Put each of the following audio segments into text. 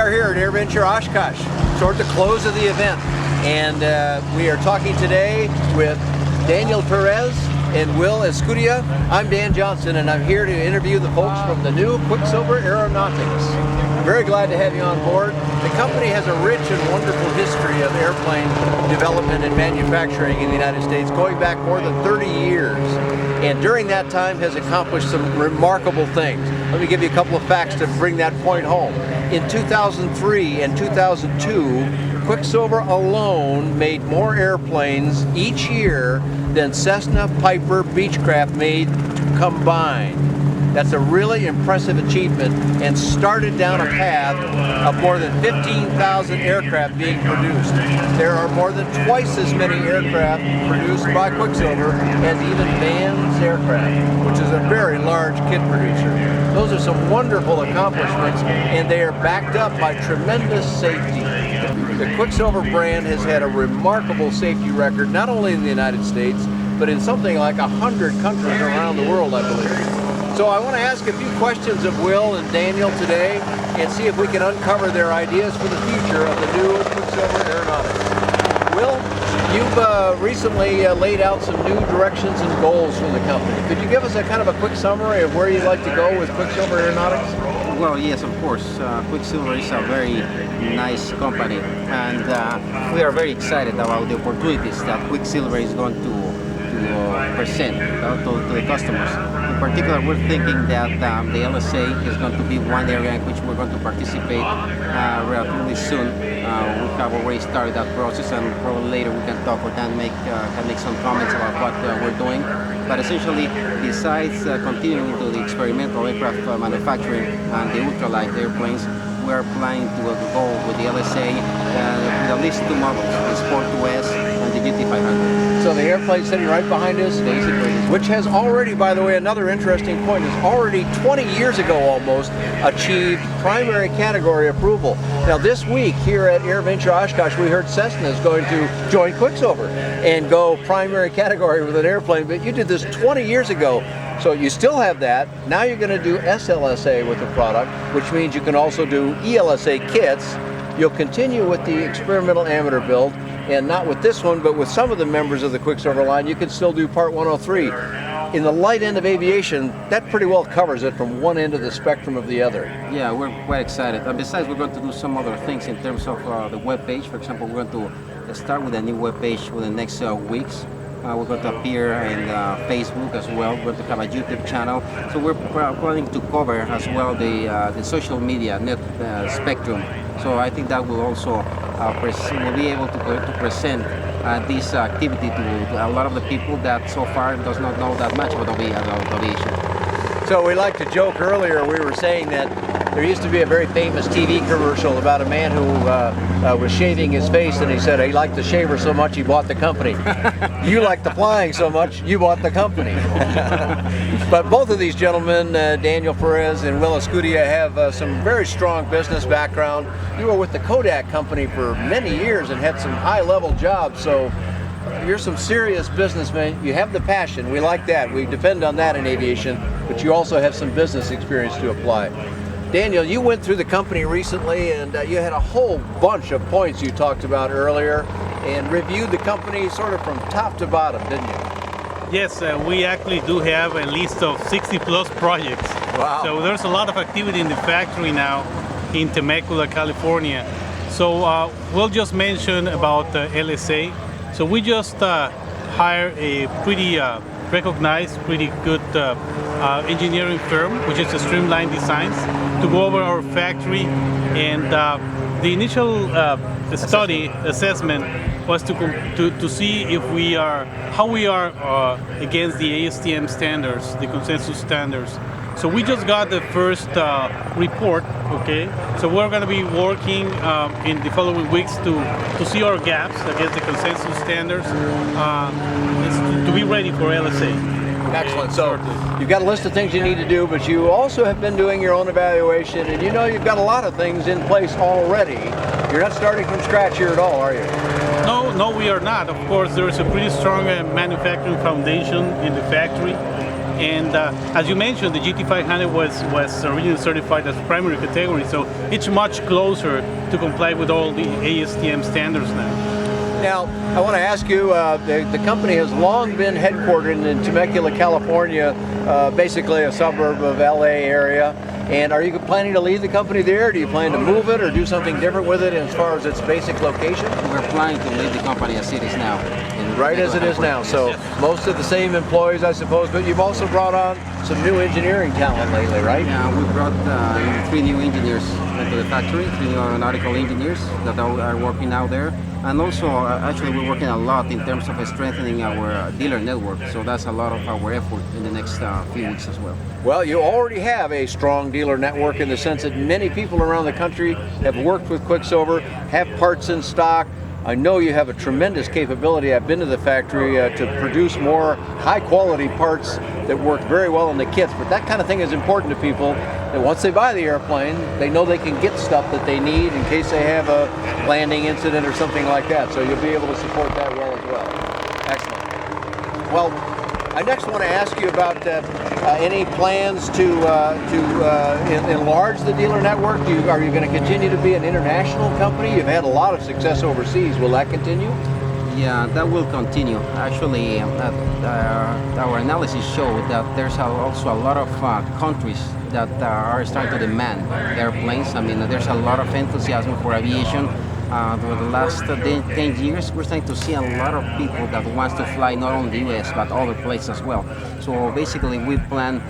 are here at AirVenture Oshkosh, toward the close of the event, and we are talking today with Daniel Perez and Will Escudia. I'm Dan Johnson, and I'm here to interview the folks from the new Quicksilver Aeronautics. I'm very glad to have you on board. The company has a rich and wonderful history of airplane development and manufacturing in the United States, going back more than 30 years. And during that time has accomplished some remarkable things. Let me give you a couple of facts to bring that point home. In 2003 and 2002, Quicksilver alone made more airplanes each year than Cessna, Piper, Beechcraft made combined. That's a really impressive achievement, and started down a path of more than 15,000 aircraft being produced. There are more than twice as many aircraft produced by Quicksilver as even Vans aircraft, which is a very large kit producer. Those are some wonderful accomplishments, and they are backed up by tremendous safety. The Quicksilver brand has had a remarkable safety record, not only in the United States, but in something like 100 countries around the world, I believe. So I want to ask a few questions of Will and Daniel today and see if we can uncover their ideas for the future of the new Quicksilver Aeronautics. Will, you've recently laid out some new directions and goals for the company. Could you give us a kind of a quick summary of where you'd like to go with Quicksilver Aeronautics? Well, yes, of course. Quicksilver is a very nice company, and we are very excited about the opportunities that Quicksilver is going to present to the customers. In particular, we're thinking that the LSA is going to be one area in which we're going to participate relatively soon. We have already started that process, and probably later we can talk or can make some comments about what we're doing. But essentially, besides continuing into the experimental aircraft manufacturing and the ultralight airplanes, we are planning to go with the LSA with at least two models, the Sport 2S and the GT500. So the airplane sitting right behind us, basically, which has already, by the way, another interesting point, is already 20 years ago almost achieved primary category approval. Now this week here at AirVenture Oshkosh, we heard Cessna is going to join Quicksilver and go primary category with an airplane, but you did this 20 years ago. So you still have that. Now you're going to do SLSA with the product, which means you can also do ELSA kits. You'll continue with the experimental amateur build, and not with this one, but with some of the members of the Quicksilver line, you can still do Part 103. In the light end of aviation, that pretty well covers it from one end of the spectrum of the other. Yeah, we're quite excited. And besides, we're going to do some other things in terms of the web page. For example, we're going to start with a new web page within the next weeks. We're going to appear in Facebook as well. We're going to have a YouTube channel. So we're planning to cover as well the social media net spectrum. So I think that will also we'll be able to present this activity to a lot of the people that so far does not know that much about aviation. So we like to joke earlier, we were saying that there used to be a very famous TV commercial about a man who was shaving his face, and he said he liked the shaver so much he bought the company. You like the flying so much, you bought the company. But both of these gentlemen, Daniel Perez and Will Escudia, have some very strong business background. You were with the Kodak company for many years and had some high-level jobs, so you're some serious businessmen. You have the passion. We like that. We depend on that in aviation, but you also have some business experience to apply. Daniel, you went through the company recently, and you had a whole bunch of points you talked about earlier and reviewed the company sort of from top to bottom, didn't you? Yes, we actually do have a list of 60 plus projects. Wow. So there's a lot of activity in the factory now in Temecula, California. So we'll just mention about LSA. So we just hired a pretty recognized, pretty good engineering firm, which is a Streamline Designs, to go over our factory. And the initial assessment was to see if we are, how we are against the ASTM standards, the consensus standards. So we just got the first report, okay? So we're going to be working in the following weeks to see our gaps against the consensus standards, to be ready for LSA. Excellent. So you've got a list of things you need to do, but you also have been doing your own evaluation, and you know you've got a lot of things in place already. You're not starting from scratch here at all, are you? No, we are not. Of course, there is a pretty strong manufacturing foundation in the factory. And as you mentioned, the GT500 was originally certified as primary category, so it's much closer to comply with all the ASTM standards now. Now, I want to ask you, the company has long been headquartered in Temecula, California, basically a suburb of LA area. And are you planning to leave the company there? Do you plan to move it or do something different with it as far as its basic location? We're planning to leave the company as it is now. Right as it is now. So most of the same employees, I suppose, but you've also brought on some new engineering talent lately, right? Yeah, we brought 3 new engineers into the factory, 3 new aeronautical engineers that are working out there. And also, actually, we're working a lot in terms of strengthening our dealer network. So that's a lot of our effort in the next few weeks as well. Well, you already have a strong dealer network in the sense that many people around the country have worked with Quicksilver, have parts in stock. I know you have a tremendous capability. I've been to the factory to produce more high-quality parts that work very well in the kits, but that kind of thing is important to people, that once they buy the airplane, they know they can get stuff that they need in case they have a landing incident or something like that, so you'll be able to support that well as well. Excellent. Well, I next want to ask you about any plans to enlarge the dealer network. Are you going to continue to be an international company? You've had a lot of success overseas. Will that continue? Yeah, that will continue. Actually, our analysis showed that there's also a lot of countries that are starting to demand airplanes. I mean, there's a lot of enthusiasm for aviation. For the last 10 years, we're starting to see a lot of people that wants to fly not only the US but other places as well. So basically, we plan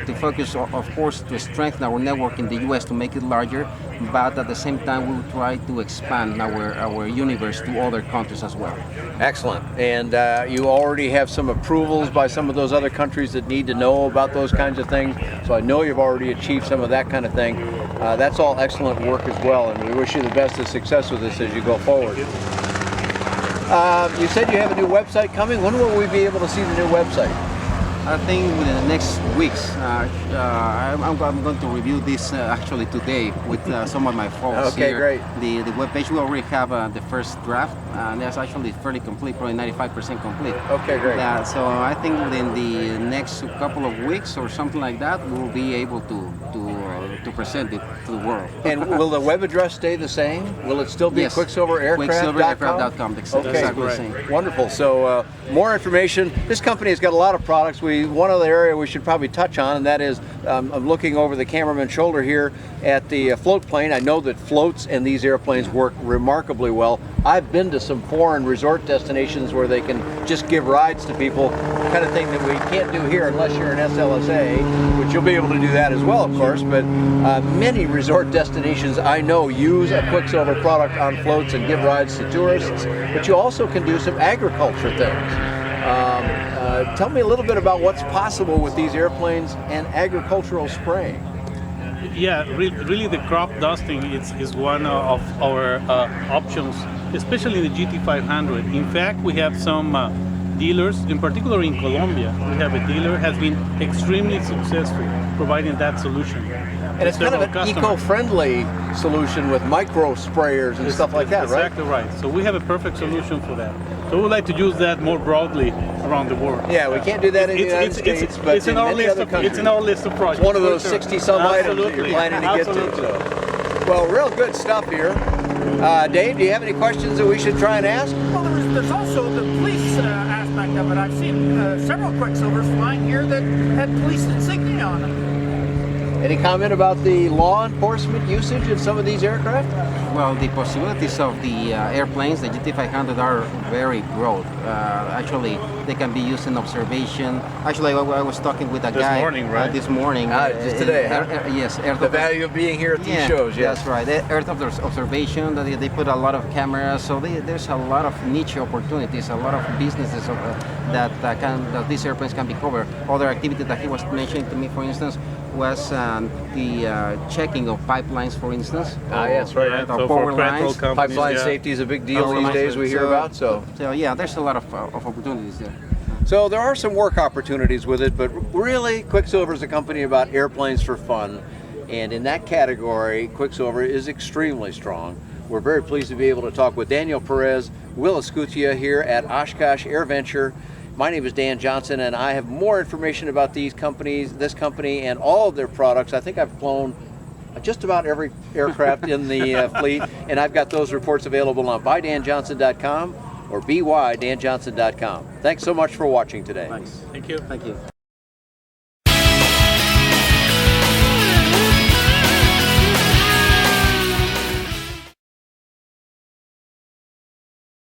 to focus, of course, to strengthen our network in the US to make it larger, but at the same time, we'll try to expand our universe to other countries as well. Excellent. And you already have some approvals by some of those other countries that need to know about those kinds of things. So I know you've already achieved some of that kind of thing. That's all excellent work as well, and we wish you the best of success with this as you go forward. You said you have a new website coming. When will we be able to see the new website? I think within the next weeks, I'm going to review this actually today with some of my folks Okay, here. great. The webpage, we already have the first draft, and that's actually fairly complete, probably 95% complete. Okay, great. Yeah, so I think within the next couple of weeks or something like that, we'll be able to present it to the world. And will the web address stay the same? Will it still be Yes. QuicksilverAircraft.com? QuicksilverAircraft.com. Okay, Exactly the same. wonderful. So more information. This company has got a lot of products. One other area we should probably touch on, and that is I'm looking over the cameraman's shoulder here at the float plane. I know that floats and these airplanes work remarkably well. I've been to some foreign resort destinations where they can just give rides to people, kind of thing that we can't do here unless you're an SLSA, which you'll be able to do that as well, of course. But many resort destinations I know use a Quicksilver product on floats and give rides to tourists, but you also can do some agriculture things. Tell me a little bit about what's possible with these airplanes and agricultural spraying. Yeah, really the crop dusting is one of our options, especially in the GT500. In fact, we have some dealers, in particular in Colombia, we have a dealer has been extremely successful providing that solution. And it's kind of an eco-friendly solution with micro sprayers and stuff like that, right? Exactly right. So we have a perfect solution for that. So we would like to use that more broadly around the world. Yeah, we can't do that in the United States, but in many other countries. It's in our list of projects. It's one of those 60-some items that you're planning to get to. So. Well, real good stuff here. Dave, do you have any questions that we should try and ask? Well, there's also the police aspect of it. I've seen several Quicksilvers flying here that had police insignia on them. Any comment about the law enforcement usage of some of these aircraft? Well, the possibilities of the airplanes, the GT500, are very broad. Actually, they can be used in observation. Actually, I was talking with a guy morning, right? This morning. Just today, huh? Yes. The value of being here at these shows, yes. That's right. Earth observation, they put a lot of cameras, so there's a lot of niche opportunities, a lot of businesses that these airplanes can be covered. Other activity that he was mentioning to me, for instance, was the checking of pipelines, for instance. Yes, right. Yeah, Or so power for lines. petrol companies, Pipeline yeah. safety is a big deal Power these lines, days we hear about. So yeah, there's a lot of opportunities there. So there are some work opportunities with it, but really Quicksilver is a company about airplanes for fun, and in that category Quicksilver is extremely strong. We're very pleased to be able to talk with Daniel Perez, Will Escutia here at Oshkosh AirVenture, My name is Dan Johnson, and I have more information about these companies, this company, and all of their products. I think I've flown just about every aircraft in the fleet, and I've got those reports available on buydanjohnson.com or bydanjohnson.com. Thanks so much for watching today. Thanks. Thank you. Thank you.